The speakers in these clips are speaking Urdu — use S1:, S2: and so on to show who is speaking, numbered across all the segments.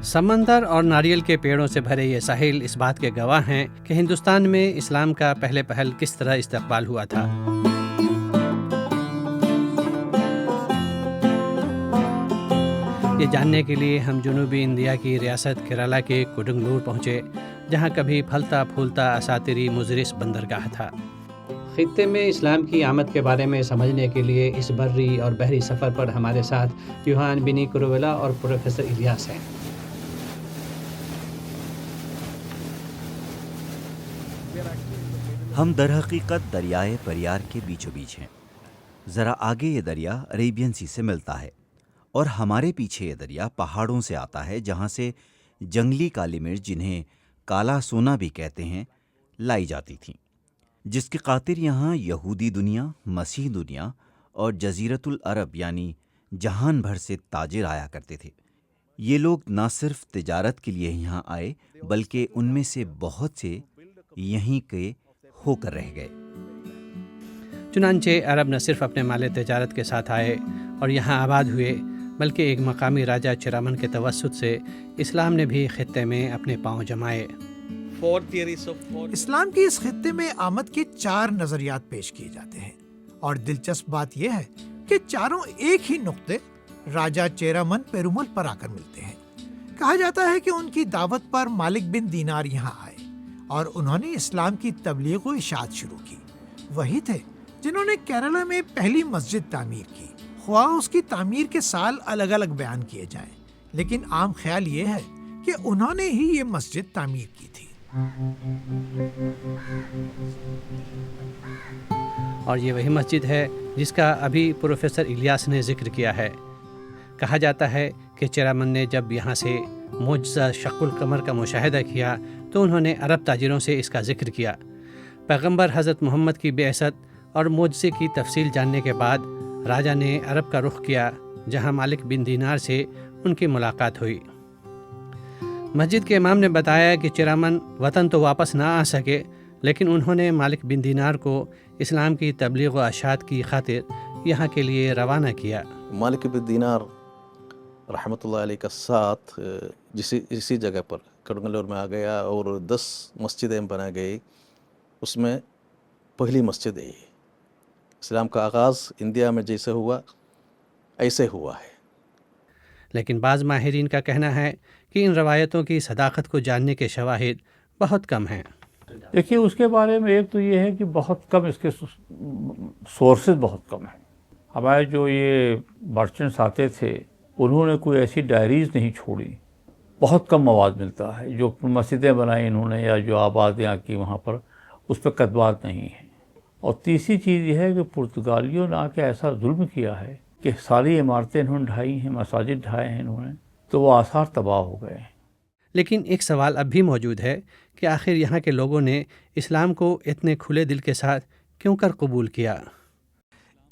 S1: سمندر اور ناریل کے پیڑوں سے بھرے یہ ساحل اس بات کے گواہ ہیں کہ ہندوستان میں اسلام کا پہلے پہل کس طرح استقبال ہوا تھا۔ یہ جاننے کے لیے ہم جنوبی انڈیا کی ریاست کیرالہ کے کوڈنگلور پہنچے، جہاں کبھی پھلتا پھولتا اساطیری مزرس بندرگاہ تھا۔ خطے میں اسلام کی آمد کے بارے میں سمجھنے کے لیے اس بری اور بحری سفر پر ہمارے ساتھ یوہان بینی کروویلا اور پروفیسر الیاس ہیں۔
S2: ہم در حقیقت دریائے پریار کے بیچوں بیچ ہیں۔ ذرا آگے یہ دریا عریبین سی سے ملتا ہے اور ہمارے پیچھے یہ دریا پہاڑوں سے آتا ہے، جہاں سے جنگلی کالی مرچ، جنہیں کالا سونا بھی کہتے ہیں، لائی جاتی تھیں، جس کے قاطر یہاں یہودی دنیا، مسیح دنیا اور جزیرت العرب یعنی جہان بھر سے تاجر آیا کرتے تھے۔ یہ لوگ نہ صرف تجارت کے لیے یہاں آئے، بلکہ ان میں سے بہت سے یہیں کے ہو کر رہ گئے۔
S1: چنانچہ عرب نہ صرف اپنے مال تجارت کے ساتھ آئے اور یہاں آباد ہوئے، بلکہ ایک مقامی راجہ چرامن کے توسط سے اسلام نے بھی خطے میں اپنے پاؤں جمائے۔
S3: اسلام کی اس خطے میں آمد کے 4 نظریات پیش کیے جاتے ہیں، اور دلچسپ بات یہ ہے کہ چاروں ایک ہی نقطے راجہ چیرامن پیرومل پر آ کر ملتے ہیں۔ کہا جاتا ہے کہ ان کی دعوت پر مالک بن دینار یہاں آئے اور انہوں نے اسلام کی تبلیغ و اشاعت شروع کی۔ وہی تھے جنہوں نے کیرالہ میں پہلی مسجد تعمیر کی۔ خواہ اس کی تعمیر کے سال الگ الگ بیان کیے جائیں، لیکن عام خیال یہ ہے کہ انہوں نے ہی یہ مسجد تعمیر کی تھی۔
S1: اور یہ وہی مسجد ہے جس کا ابھی پروفیسر الیاس نے ذکر کیا ہے۔ کہا جاتا ہے کہ چیرامن نے جب یہاں سے معجزہ شق القمر کا مشاہدہ کیا تو انہوں نے عرب تاجروں سے اس کا ذکر کیا۔ پیغمبر حضرت محمد کی بعثت اور معجزے کی تفصیل جاننے کے بعد راجہ نے عرب کا رخ کیا، جہاں مالک بن دینار سے ان کی ملاقات ہوئی۔ مسجد کے امام نے بتایا کہ چیرامن وطن تو واپس نہ آ سکے، لیکن انہوں نے مالک بن دینار کو اسلام کی تبلیغ و اشاعت کی خاطر یہاں کے لیے روانہ کیا۔
S4: مالک بن دینار رحمۃ اللہ علیہ کا ساتھ اسی جگہ پر کڈنگلور میں آ گیا اور 10 مسجدیں بنا گئی۔ اس میں پہلی مسجد ہے۔ اسلام کا آغاز انڈیا میں جیسے ہوا ایسے ہوا ہے۔
S1: لیکن بعض ماہرین کا کہنا ہے کہ ان روایتوں کی صداقت کو جاننے کے شواہد بہت کم ہیں۔
S5: دیکھیے، اس کے بارے میں ایک تو یہ ہے کہ بہت کم اس کے سورسز بہت کم ہیں۔ ہمارے جو یہ مرچنٹس آتے تھے انہوں نے کوئی ایسی ڈائریز نہیں چھوڑی، بہت کم مواد ملتا ہے۔ جو مسجدیں بنائی انہوں نے یا جو آبادیاں کی وہاں پر، اس پہ کتبات نہیں ہیں۔ اور تیسری چیز یہ ہے کہ پرتگالیوں نے آ کے ایسا ظلم کیا ہے کہ ساری عمارتیں انہوں نے ڈھائی ہیں، مساجد ڈھائے ہیں انہوں نے، تو وہ آثار تباہ ہو گئے ہیں۔
S1: لیکن ایک سوال اب بھی موجود ہے کہ آخر یہاں کے لوگوں نے اسلام کو اتنے کھلے دل کے ساتھ کیوں کر قبول کیا؟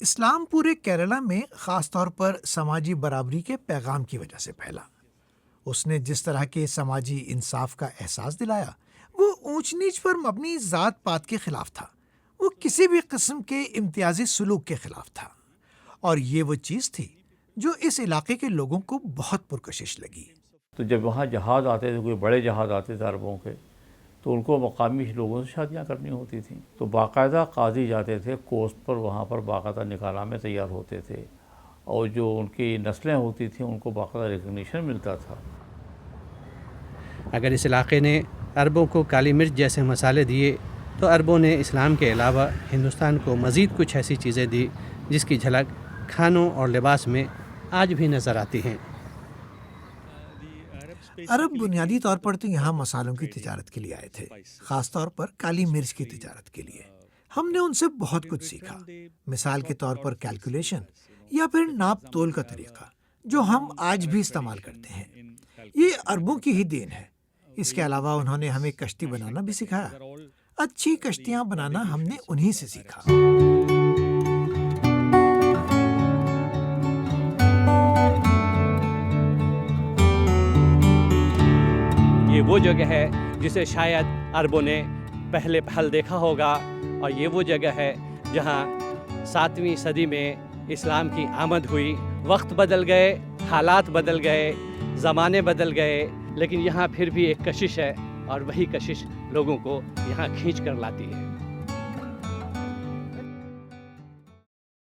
S3: اسلام پورے کیرالہ میں خاص طور پر سماجی برابری کے پیغام کی وجہ سے پھیلا۔ اس نے جس طرح کے سماجی انصاف کا احساس دلایا، وہ اونچ نیچ پر مبنی ذات پات کے خلاف تھا۔ وہ کسی بھی قسم کے امتیازی سلوک کے خلاف تھا، اور یہ وہ چیز تھی جو اس علاقے کے لوگوں کو بہت پرکشش لگی۔
S5: تو جب وہاں جہاز آتے تھے، کوئی بڑے جہاز آتے تھے عربوں کے، تو ان کو مقامی لوگوں سے شادیاں کرنی ہوتی تھیں، تو باقاعدہ قاضی جاتے تھے کوسٹ پر، وہاں پر باقاعدہ نکاح نامے تیار ہوتے تھے، اور جو ان کی نسلیں ہوتی تھیں ان کو باقاعدہ ریکگنیشن ملتا تھا۔
S1: اگر اس علاقے نے عربوں کو کالی مرچ جیسے مسالے دیے تو عربوں نے اسلام کے علاوہ ہندوستان کو مزید کچھ ایسی چیزیں دی جس کی جھلک کھانوں اور لباس میں آج بھی نظر آتی ہیں۔
S3: عرب بنیادی طور پر تو یہاں مسالوں کی تجارت کے لیے آئے تھے، خاص طور پر کالی مرچ کی تجارت کے لیے۔ ہم نے ان سے بہت کچھ سیکھا، مثال کے طور پر کیلکولیشن یا پھر ناپ تول کا طریقہ جو ہم آج بھی استعمال کرتے ہیں۔ یہ عربوں کی ہی دین ہے۔ اس کے علاوہ انہوں نے ہمیں کشتی بنانا بھی سکھایا۔ اچھی کشتیاں بنانا ہم نے انہی سے سیکھا۔
S1: یہ وہ جگہ ہے جسے شاید عربوں نے پہلے پہل دیکھا ہوگا، اور یہ وہ جگہ ہے جہاں 7ویں صدی میں اسلام کی آمد ہوئی۔ وقت بدل گئے، حالات بدل گئے، زمانے بدل گئے لیکن یہاں پھر بھی ایک کشش ہے اور وہی کشش لوگوں کو یہاں کھینچ کر لاتی ہے.